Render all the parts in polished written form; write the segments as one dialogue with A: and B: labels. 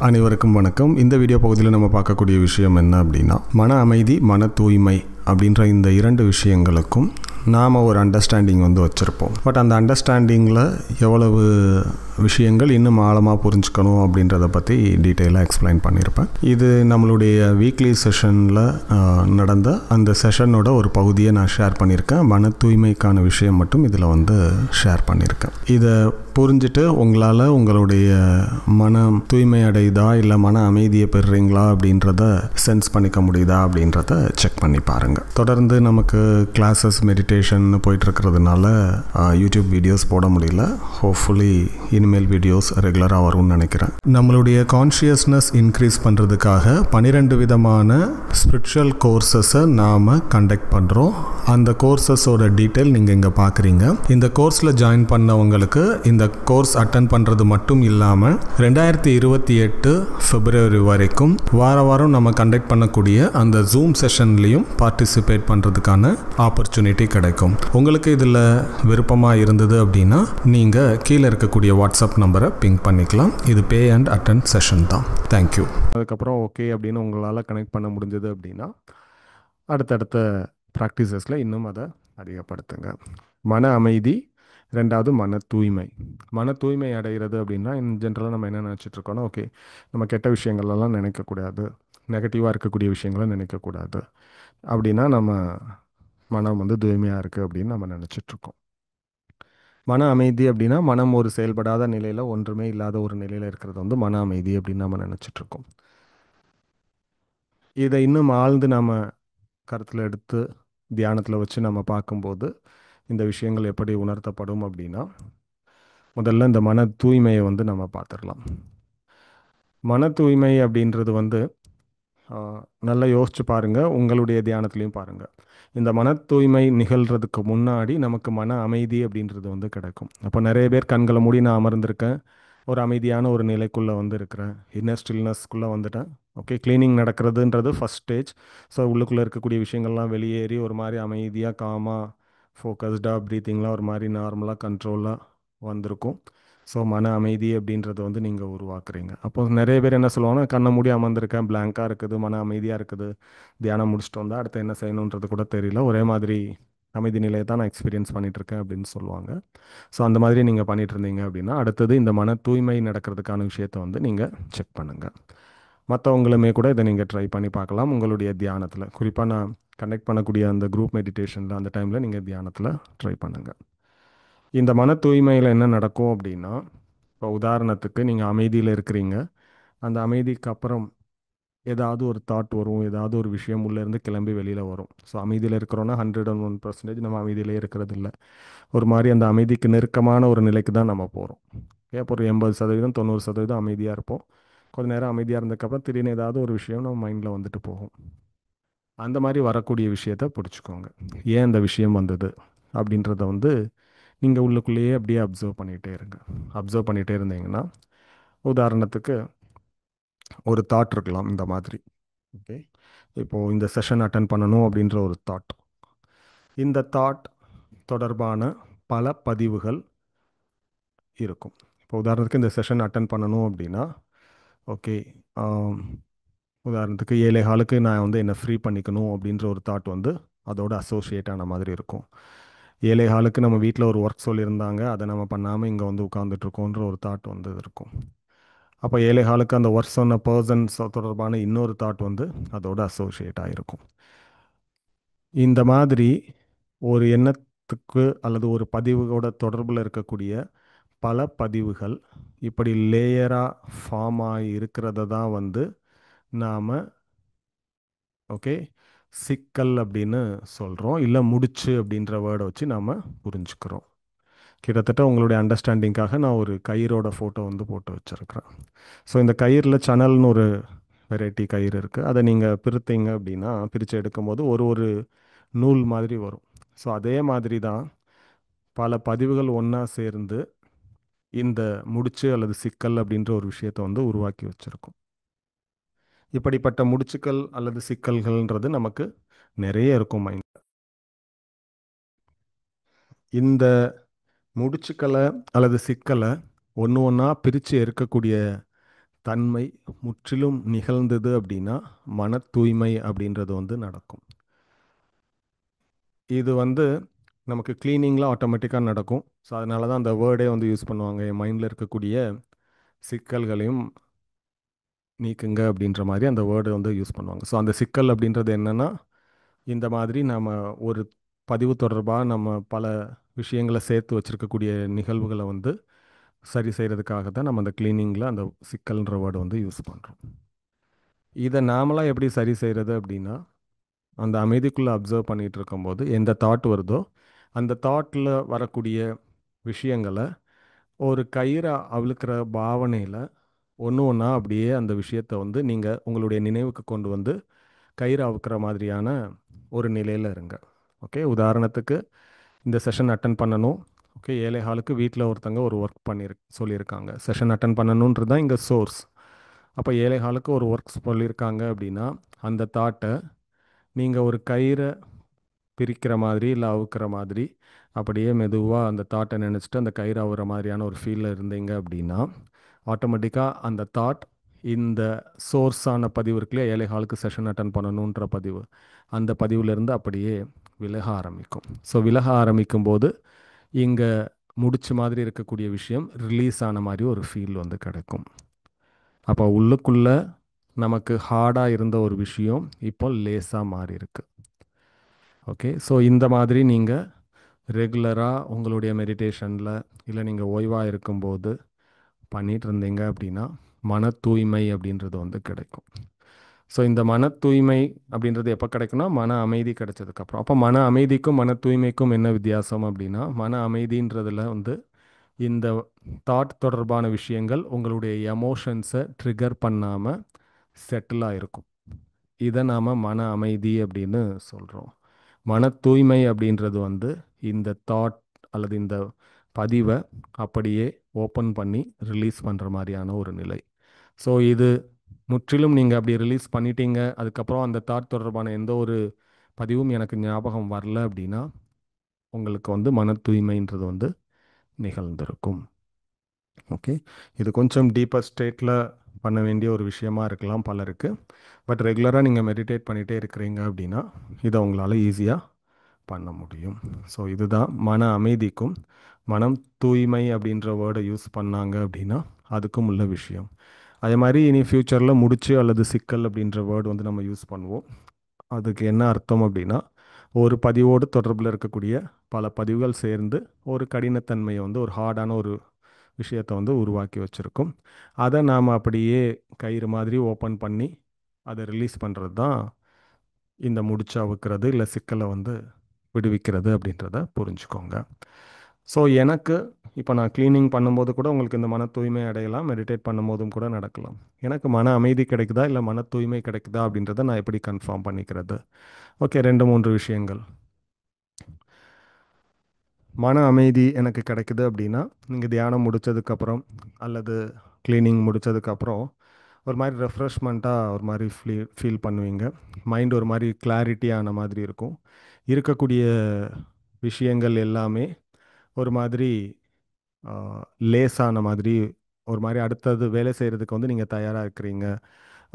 A: அனைவருக்கும் வணக்கம். இந்த வீடியோ பகுதியில் நம்ம பார்க்கக்கூடிய விஷயம் என்ன அப்படின்னா, மன அமைதி, மன தூய்மை அப்படின்ற இந்த இரண்டு விஷயங்களுக்கும் நாம் ஒரு அண்டர்ஸ்டாண்டிங் வச்சுருப்போம். பட் அந்த அண்டர்ஸ்டாண்டிங்கில் எவ்வளவு விஷயங்கள் இன்னும் ஆழமாக புரிஞ்சுக்கணும் அப்படின்றத பற்றி டீட்டெயிலாக எக்ஸ்பிளைன் பண்ணியிருப்பேன். இது நம்மளுடைய வீக்லி செஷனில் நடந்த அந்த செஷனோட ஒரு பகுதியை நான் ஷேர் பண்ணியிருக்கேன். மன தூய்மைக்கான விஷயம் மட்டும் இதில் ஷேர் பண்ணியிருக்கேன். இதை புரிஞ்சுட்டு உங்களால் உங்களுடைய மனம் தூய்மை அடையுதா இல்லை மன அமைதியை பெறுறீங்களா அப்படின்றத சென்ஸ் பண்ணிக்க முடியுதா அப்படின்றத செக் பண்ணி பாருங்கள். தொடர்ந்து நமக்கு கிளாஸஸ் மெடிடேஷன் போயிட்டுருக்கிறதுனால யூடியூப் வீடியோஸ் போட முடியல. ஹோப்ஃபுல்லி இனிமேல் வீடியோஸ் ரெகுலராக வரும்னு நினைக்கிறேன். நம்மளுடைய கான்ஷியஸ்னஸ் இன்க்ரீஸ் பண்ணுறதுக்காக 12 விதமான ஸ்பிரிச்சுவல் கோர்சஸை நாம் கண்டக்ட் பண்ணுறோம். அந்த கோர்சஸோட டீட்டெயில் நீங்கள் இங்கே பார்க்குறீங்க. இந்த கோர்ஸில் ஜாயின் பண்ணவங்களுக்கு இந்த கோர்ஸ் அட்டன் பண்ணுறது மட்டும் இல்லாமல் 2028 பிப்ரவரி வரைக்கும் வாரம் நம்ம கண்டக்ட் பண்ணக்கூடிய அந்த ஜூம் செஷன்லேயும் பார்ட்டிசிபேட் பண்ணுறதுக்கான ஆப்பர்ச்சுனிட்டி கிடைக்கும். உங்களுக்கு இதில் விருப்பமாக இருந்தது அப்படின்னா நீங்கள் கீழே இருக்கக்கூடிய வாட்ஸ்அப் நம்பரை பிங்க் பண்ணிக்கலாம். இது பே அண்ட் அட்டன் செஷன் தான். தேங்க்யூ. அதுக்கப்புறம் ஓகே அப்படின்னு உங்களால் கனெக்ட் பண்ண முடிஞ்சது அப்படின்னா அடுத்தடுத்த ப்ராக்டிசஸில் இன்னும் அதை அதிகப்படுத்துங்க. மன அமைதி, ரெண்டாவது மன தூய்மை. மன தூய்மை அடைகிறது அப்படின்னா இன் ஜென்ரலாக நம்ம என்ன நினச்சிட்ருக்கோன்னா, ஓகே நம்ம கெட்ட விஷயங்கள்லாம் நினைக்கக்கூடாது, நெகட்டிவாக இருக்கக்கூடிய விஷயங்களை நினைக்கக்கூடாது அப்படின்னா நம்ம மனம் தூய்மையாக இருக்குது அப்படின்னு நம்ம நினச்சிட்ருக்கோம். மன அமைதி அப்படின்னா மனம் ஒரு செயல்படாத நிலையில், ஒன்றுமே இல்லாத ஒரு நிலையில் இருக்கிறது மன அமைதி அப்படின்னு நம்ம நினச்சிட்ருக்கோம். இதை இன்னும் ஆழ்ந்து நம்ம கருத்தில் எடுத்து தியானத்தில் வச்சு நம்ம பார்க்கும்போது இந்த விஷயங்கள் எப்படி உணர்த்தப்படும் அப்படின்னா, முதல்ல இந்த மன தூய்மையை நம்ம பார்த்துடலாம். மன தூய்மை அப்படின்றது நல்லா யோசிச்சு பாருங்கள், உங்களுடைய தியானத்துலேயும் பாருங்கள். இந்த மன தூய்மை நிகழ்கிறதுக்கு முன்னாடி நமக்கு மன அமைதி அப்படின்றது கிடைக்கும். அப்போ நிறைய பேர் கண்களை மூடி நான் அமர்ந்திருக்கேன், ஒரு அமைதியான ஒரு நிலைக்குள்ளே இருக்கிறேன், இன்னர் ஸ்டில்னஸ்க்குள்ளே வந்துட்டேன். ஓகே, க்ளீனிங் நடக்கிறதுன்றது ஃபஸ்ட் ஸ்டேஜ். ஸோ உள்ளுக்குள்ளே இருக்கக்கூடிய விஷயங்கள்லாம் வெளியேறி ஒரு மாதிரி அமைதியாக காமாக ஃபோக்கஸ்டாக ப்ரீத்திங்லாம் ஒரு மாதிரி நார்மலாக கண்ட்ரோலாக வந்திருக்கும். ஸோ மன அமைதி அப்படின்றத நீங்கள் உருவாக்குறீங்க. அப்போது நிறைய பேர் என்ன சொல்லுவாங்கன்னா, கண்ணை மூடி அமர்ந்திருக்கேன், பிளாங்காக இருக்குது, மன அமைதியாக இருக்குது, தியானம் முடிச்சுட்டு வந்தால் அடுத்து என்ன செய்யணுன்றது கூட தெரியல, ஒரே மாதிரி அமைதி நிலையை தான் நான் எக்ஸ்பீரியன்ஸ் பண்ணிகிட்ருக்கேன் அப்படின்னு சொல்லுவாங்க. ஸோ அந்த மாதிரி நீங்கள் பண்ணிகிட்டு இருந்தீங்க அப்படின்னா அடுத்தது இந்த மன தூய்மை நடக்கிறதுக்கான விஷயத்தை நீங்கள் செக் பண்ணுங்கள். மற்றவங்களுமே கூட இதை நீங்கள் ட்ரை பண்ணி பார்க்கலாம் உங்களுடைய தியானத்தில். குறிப்பாக நான் கனெக்ட் பண்ணக்கூடிய அந்த குரூப் மெடிடேஷனில் அந்த டைமில் நீங்கள் தியானத்தில் ட்ரை பண்ணுங்கள். இந்த மன தூய்மையில் என்ன நடக்கும் அப்படின்னா, இப்போ உதாரணத்துக்கு நீங்கள் அமைதியில் இருக்கிறீங்க, அந்த அமைதிக்கு அப்புறம் ஏதாவது ஒரு தாட் வரும், ஏதாவது ஒரு விஷயம் உள்ளேருந்து கிளம்பி வெளியில் வரும். ஸோ அமைதியில் இருக்கிறோன்னா 101% நம்ம அமைதியிலே இருக்கிறது இல்லை, ஒரு மாதிரி அந்த அமைதிக்கு நெருக்கமான ஒரு நிலைக்கு தான் நம்ம போகிறோம். அப்போ ஒரு 80% 90% அமைதியாக இருப்போம். கொஞ்சம் நேரம் அமைதியாக இருந்ததுக்கப்புறம் திடீர்னு ஏதாவது ஒரு விஷயம் நம்ம மைண்டில் வந்துட்டு போகும். அந்த மாதிரி வரக்கூடிய விஷயத்த பிடிச்சிக்கோங்க. ஏன் அந்த விஷயம் வந்தது அப்படின்றத நீங்கள் உள்ளுக்குள்ளேயே அப்படியே அப்சர்வ் பண்ணிகிட்டே இருங்க. அப்சர்வ் பண்ணிகிட்டே இருந்தீங்கன்னா, உதாரணத்துக்கு ஒரு தாட் இருக்கலாம் இந்த மாதிரி. ஓகே, இப்போது இந்த செஷன் அட்டன் பண்ணணும் அப்படின்ற ஒரு தாட். இந்த தாட் தொடர்பான பல பதிவுகள் இருக்கும். இப்போ உதாரணத்துக்கு இந்த செஷன் அட்டன் பண்ணணும் அப்படின்னா, ஓகே உதாரணத்துக்கு 7:15 நான் என்னை ஃப்ரீ பண்ணிக்கணும் அப்படின்ற ஒரு தாட் அதோட அசோசியேட் ஆன மாதிரி இருக்கும். 7:15 நம்ம வீட்டில் ஒரு ஒர்க் சொல்லியிருந்தாங்க, அதை நம்ம பண்ணாமல் இங்கே உட்காந்துட்ருக்கோன்ற ஒரு தாட் இருக்கும். அப்போ 7:15 அந்த ஒர்க் சொன்ன பர்சன்ஸ் தொடர்பான இன்னொரு தாட் அதோட அசோசியேட் ஆகிருக்கும். இந்த மாதிரி ஒரு எண்ணத்துக்கு அல்லது ஒரு பதிவோட தொடர்பில் இருக்கக்கூடிய பல பதிவுகள் இப்படி லேயராக ஃபார்ம் ஆகி இருக்கிறத தான் நாம் ஓகே சிக்கல் அப்படின்னு சொல்கிறோம், இல்லை முடிச்சு அப்படின்ற வேர்டை வச்சு நாம் புரிஞ்சுக்கிறோம். கிட்டத்தட்ட உங்களுடைய அண்டர்ஸ்டாண்டிங்காக நான் ஒரு கயிறோட ஃபோட்டோ போட்டு வச்சுருக்கிறேன். ஸோ இந்த கயிறில் சணல்னு ஒரு வெரைட்டி கயிறு இருக்குது. அதை நீங்கள் பிரித்தீங்க அப்படின்னா, பிரித்து எடுக்கும்போது ஒரு ஒரு நூல் மாதிரி வரும். ஸோ அதே மாதிரி தான் பல பதிவுகள் ஒன்றா சேர்ந்து இந்த முடிச்சு அல்லது சிக்கல் அப்படின்ற ஒரு விஷயத்தை உருவாக்கி வச்சுருக்கோம். இப்படிப்பட்ட முடிச்சுக்கள் அல்லது சிக்கல்கள்ன்றது நமக்கு நிறைய இருக்கும் மைண்ட். இந்த முடிச்சுக்களை அல்லது சிக்கலை ஒன்று ஒன்றா பிரித்து இருக்கக்கூடிய தன்மை முற்றிலும் நிகழ்ந்தது அப்படின்னா மன தூய்மை அப்படின்றது வந்து நடக்கும். இது வந்து நமக்கு க்ளீனிங்கில் ஆட்டோமேட்டிக்காக நடக்கும். ஸோ அதனால தான் அந்த வேர்டே வந்து யூஸ் பண்ணுவாங்க, என் மைண்டில் இருக்கக்கூடிய சிக்கல்களையும் நீக்குங்க அப்படின்ற மாதிரி அந்த வேர்டு வந்து யூஸ் பண்ணுவாங்க. ஸோ அந்த சிக்கல் அப்படின்றது என்னென்னா, இந்த மாதிரி நம்ம ஒரு பதிவு தொடர்பாக நம்ம பல விஷயங்களை சேர்த்து வச்சுருக்கக்கூடிய நிகழ்வுகளை வந்து சரி செய்கிறதுக்காக தான் நம்ம அந்த க்ளீனிங்கில் அந்த சிக்கல்ன்ற வேர்டு வந்து யூஸ் பண்ணுறோம். இதை நாமளாக எப்படி சரி செய்கிறது அப்படின்னா, அந்த அமைதிக்குள்ளே அப்சர்வ் பண்ணிகிட்டு இருக்கும்போது எந்த தாட் வருதோ அந்த தாட்டில் வரக்கூடிய விஷயங்களை ஒரு கயிறை அவிழ்க்கிற பாவனையில் ஒன்று ஒன்றா அப்படியே அந்த விஷயத்தை வந்து நீங்கள் உங்களுடைய நினைவுக்கு கொண்டு வந்து கயிறு அவுக்கிற மாதிரியான ஒரு நிலையில் இருங்க. ஓகே, உதாரணத்துக்கு இந்த செஷன் அட்டன் பண்ணணும். ஓகே, 7:15க்கு வீட்டில் ஒருத்தங்க ஒரு ஒர்க் சொல்லியிருக்காங்க. செஷன் அட்டன் பண்ணணுன்றது தான் இங்கே சோர்ஸ். அப்போ 7:15க்கு ஒரு ஒர்க் சொல்லியிருக்காங்க அப்படின்னா அந்த தாட்டை நீங்கள் ஒரு கயிறை பிரிக்கிற மாதிரி இல்லை அவுக்கிற மாதிரி அப்படியே மெதுவாக அந்த தாட்டை நினச்சிட்டு அந்த கயிறு அவுகிற மாதிரியான ஒரு ஃபீலில் இருந்தீங்க அப்படின்னா ஆட்டோமேட்டிக்காக அந்த தாட் இந்த சோர்ஸான பதிவு இருக்குல்லையா, 7:15க்கு செஷன் அட்டன் பண்ணணுன்ற பதிவு, அந்த பதிவுலேருந்து அப்படியே விலக ஆரம்பிக்கும். ஸோ விலக ஆரம்பிக்கும் போது இங்கே முடிச்ச மாதிரி இருக்கக்கூடிய விஷயம் ரிலீஸ் ஆன மாதிரி ஒரு ஃபீல் வந்து கிடைக்கும். அப்போ உள்ளுக்குள்ளே நமக்கு ஹார்டாக இருந்த ஒரு விஷயம் இப்போ லேஸாக மாறி இருக்கு. ஓகே, ஸோ இந்த மாதிரி நீங்கள் ரெகுலராக உங்களுடைய மெடிடேஷனில் இல்லை நீங்கள் ஓய்வாக இருக்கும்போது பண்ணிகிட்டு இருந்தீங்க அப்படின்னா மன தூய்மை அப்படின்றது வந்து கிடைக்கும். ஸோ இந்த மன தூய்மை அப்படின்றது எப்போ கிடைக்கும்னா மன அமைதி கிடைச்சதுக்கப்புறம். அப்போ மன அமைதிக்கும் மன தூய்மைக்கும் என்ன வித்தியாசம் அப்படின்னா, மன அமைதின்றதில் வந்து இந்த தாட் தொடர்பான விஷயங்கள் உங்களுடைய எமோஷன்ஸை ட்ரிகர் பண்ணாமல் செட்டிலாக இருக்கும். இதை நாம் மன அமைதி அப்படின்னு சொல்கிறோம். மன தூய்மை அப்படின்றது வந்து இந்த தாட் அல்லது இந்த பதிவை அப்படியே ஓப்பன் பண்ணி ரிலீஸ் பண்ணுற மாதிரியான ஒரு நிலை. ஸோ இது முற்றிலும் நீங்கள் அப்படி ரிலீஸ் பண்ணிட்டீங்க, அதுக்கப்புறம் அந்த தாட் தொடர்பான எந்த ஒரு பதிவும் எனக்கு ஞாபகம் வரல அப்படின்னா உங்களுக்கு வந்து மன தூய்மைன்றது வந்து நிகழ்ந்திருக்கும். ஓகே, இது கொஞ்சம் டீப்பர் ஸ்டேட்டில் பண்ண வேண்டிய ஒரு விஷயமா இருக்கலாம் பலருக்கு. பட் ரெகுலராக நீங்கள் மெடிடேட் பண்ணிகிட்டே இருக்கிறீங்க அப்படின்னா இதை உங்களால் ஈஸியாக பண்ண முடியும். ஸோ இதுதான் மன அமைதிக்கும் மனம் தூய்மை அப்படின்ற வேர்டை யூஸ் பண்ணாங்க அப்படின்னா அதுக்கும் உள்ள விஷயம். அதே மாதிரி இனி ஃப்யூச்சரில் முடிச்சு அல்லது சிக்கல் அப்படின்ற வேர்டு வந்து நம்ம யூஸ் பண்ணுவோம். அதுக்கு என்ன அர்த்தம் அப்படின்னா, ஒரு பதிவோடு தொடர்பில் இருக்கக்கூடிய பல பதிவுகள் சேர்ந்து ஒரு கடினத்தன்மையை வந்து ஒரு ஹார்டான ஒரு விஷயத்தை வந்து உருவாக்கி வச்சுருக்கும். அதை நாம் அப்படியே கயிறு மாதிரி ஓப்பன் பண்ணி அதை ரிலீஸ் பண்ணுறது தான் இந்த முடிச்சு அவுக்கிறது இல்லை சிக்கலை வந்து விடுவிக்கிறது அப்படின்றத புரிஞ்சுக்கோங்க. ஸோ எனக்கு இப்போ நான் க்ளீனிங் பண்ணும்போது கூட உங்களுக்கு இந்த மன தூய்மை அடையலாம், மெடிடேட் பண்ணும்போதும் கூட நடக்கலாம். எனக்கு மன அமைதி கிடைக்குதா இல்லை மன தூய்மை கிடைக்குதா அப்படின்றத நான் எப்படி கன்ஃபார்ம் பண்ணிக்கிறது? ஓகே, 2-3 விஷயங்கள். மன அமைதி எனக்கு கிடைக்குது அப்படின்னா நீங்கள் தியானம் முடித்ததுக்கப்புறம் அல்லது க்ளீனிங் முடித்ததுக்கப்புறம் ஒரு மாதிரி ரெஃப்ரெஷ்மெண்ட்டாக ஒரு மாதிரி ஃபீல் பண்ணுவீங்க. மைண்ட் ஒரு மாதிரி கிளாரிட்டியான மாதிரி இருக்கும். இருக்கக்கூடிய விஷயங்கள் எல்லாமே ஒரு மாதிரி லேசான மாதிரி, ஒரு மாதிரி அடுத்தது வேலை செய்கிறதுக்கு வந்து நீங்கள் தயாராக இருக்கிறீங்க.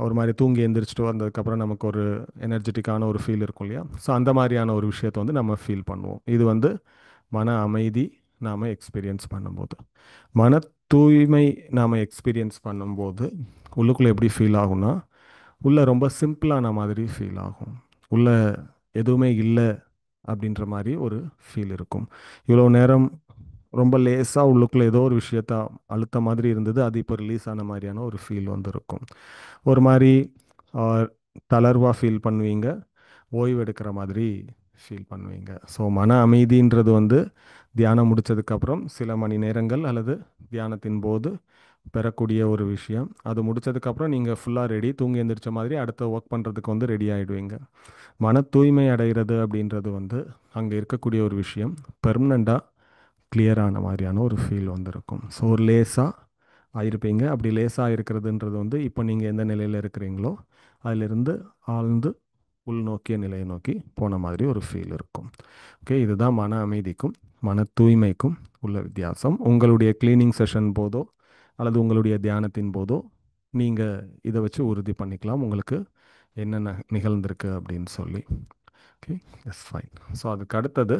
A: ஒரு மாதிரி தூங்கி எந்திரிச்சிட்டு வந்ததுக்கப்புறம் நமக்கு ஒரு எனர்ஜெட்டிக்கான ஒரு ஃபீல் இருக்கும் இல்லையா? ஸோ அந்த மாதிரியான ஒரு விஷயத்தை வந்து நம்ம ஃபீல் பண்ணுவோம். இது வந்து மன அமைதி நாம் எக்ஸ்பீரியன்ஸ் பண்ணும்போது. மன தூய்மை நாம் எக்ஸ்பீரியன்ஸ் பண்ணும்போது உள்ளுக்குள்ளே எப்படி ஃபீல் ஆகும்னா, உள்ளே ரொம்ப சிம்பிளான மாதிரி ஃபீல் ஆகும். உள்ளே எதுவுமே இல்லை அப்படின்ற மாதிரி ஒரு ஃபீல் இருக்கும். இவ்வளோ நேரம் ரொம்ப லேசாக உள்ளுக்குள்ளே ஏதோ ஒரு விஷயத்த அழுத்த மாதிரி இருந்தது, அது இப்போ ரிலீஸ் ஆன மாதிரியான ஒரு ஃபீல் வந்து இருக்கும். ஒரு மாதிரி தளர்வாக ஃபீல் பண்ணுவீங்க, ஓய்வு எடுக்கிற மாதிரி ஃபீல் பண்ணுவீங்க. ஸோ மன அமைதின்றது வந்து தியானம் முடித்ததுக்கப்புறம் சில மணி நேரங்கள் அல்லது தியானத்தின் போது பெறக்கூடிய ஒரு விஷயம். அது முடித்ததுக்கப்புறம் நீங்கள் ஃபுல்லாக ரெடி, தூங்கி எந்திரிச்ச மாதிரி அடுத்த ஒர்க் பண்ணுறதுக்கு வந்து ரெடி ஆகிடுவீங்க. மன தூய்மை அடைகிறது அப்படின்றது வந்து அங்கே இருக்கக்கூடிய ஒரு விஷயம் பெர்மனண்ட்டாக கிளியரான மாதிரியான ஒரு ஃபீல் வந்திருக்கும். ஸோ ஒரு லேசாக ஆயிருப்பீங்க. அப்படி லேசாக இருக்கிறதுன்றது வந்து இப்போ நீங்கள் எந்த நிலையில் இருக்கிறீங்களோ அதிலிருந்து ஆழ்ந்து உள்நோக்கிய நிலையை நோக்கி போன மாதிரி ஒரு ஃபீல் இருக்கும். ஓகே, இதுதான் மன அமைதிக்கும் மன தூய்மைக்கும் உள்ள வித்தியாசம். உங்களுடைய க்ளீனிங் செஷன் போதோ அல்லது உங்களுடைய தியானத்தின் போதோ நீங்கள் இதை வச்சு உறுதி பண்ணிக்கலாம் உங்களுக்கு என்னென்ன நிகழ்ந்திருக்கு அப்படின்னு சொல்லி. Okay, S fine. ஸோ அதுக்கு அடுத்தது